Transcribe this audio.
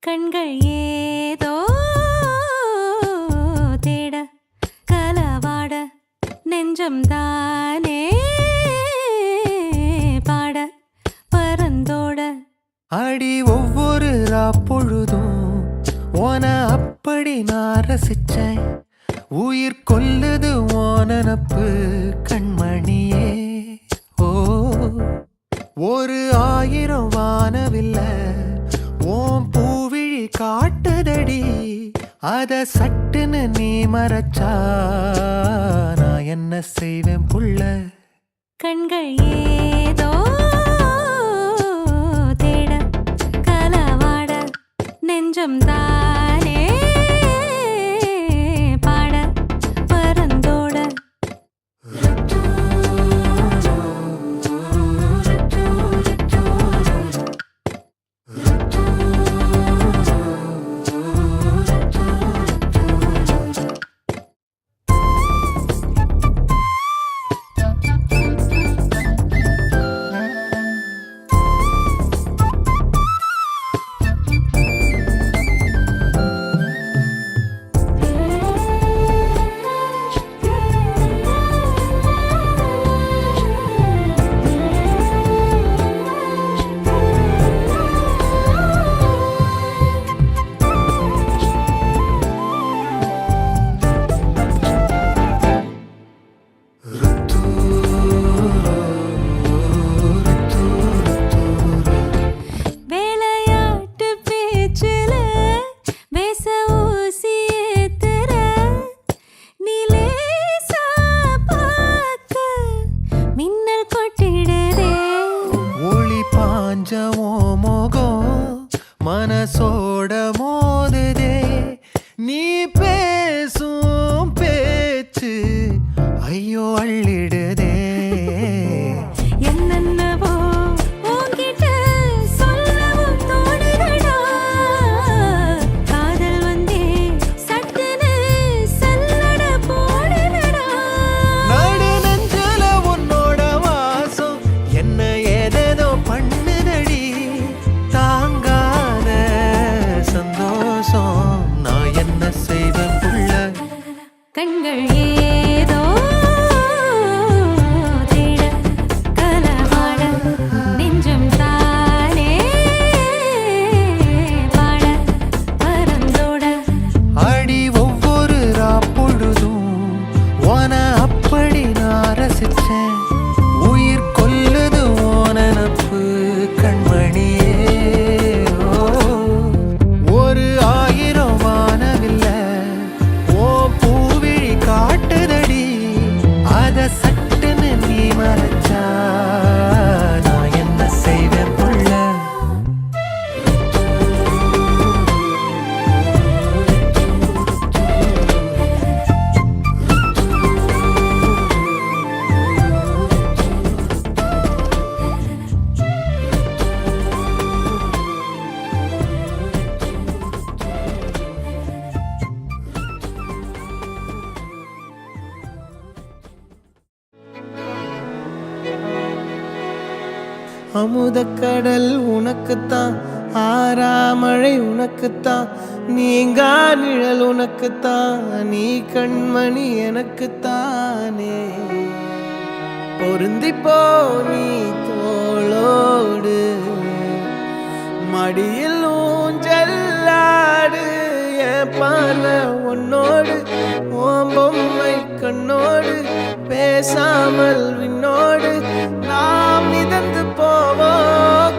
கண்கள் ஏதோ தேட கலவாட நெஞ்சம் தானே பாட பரந்தோட அடி ஒவ்வொரு பொழுதும் ஓன அப்படி நான் ரசிச்சேன். உயிர் கொல்லுது ஓனப்பு கண்மணியே. ஓ ஒரு 1000 வானவில்ல ஓம் பூவிழி காட்டுதடி. அத சட்டுன்னு நீ மறைச்சா நான் என்ன செய்வேன் புள்ள. கண்கள் ஏதோ தேட கலவாட நெஞ்சம் தானே பாட பரந்தோட மனசோட மோதுதே நீ பேசும் பேச்சு ஐயோ அள்ளிடுதே. என்னென்னவோ உன்கிட்ட சொல்லவும் தோணுதடா. காதல் வந்தே சட்டுன்னு சல்லட போடுதடா. நடு நெஞ்சல உன்னோட வாசம் என்ன ஏதேதோ பண்ணுதடி. தாங்காத சந்தோஷம் நான் என்ன செய்வேன் புள்ள. கண்கள் ஏதோ தேட கலவாட நெஞ்சம் தானே பாட பரந்தோட அடி ஒவ்வொரு பொழுதும் ஓன அப்படி நான் ரசிச்சேன். உயிர் கொல்லுது ஓனப்பு கண்மணியே. ஒரு 1000 வானவில்ல ஓ பூவிழி காட்டுதடி. அத சட்டுன்னு நீ மறைச்சா நான் என்ன செய்வேன் புள்ள. அமுதக்கடல் உனக்குத்தான், ஆறாமழை உனக்குத்தான், நீங்கா நிழல் உனக்குத்தான், நீ கண்மணி எனக்குத்தானே. பொருந்திப்போ நீ தோளோடு மடியில் ஊஞ்சல்லாடு. என் பார்வை உன்னோடு ஓம் பொம்மை கண்ணோடு பேசாமல் விண்ணோடு நாம் மிதந்து போவோம்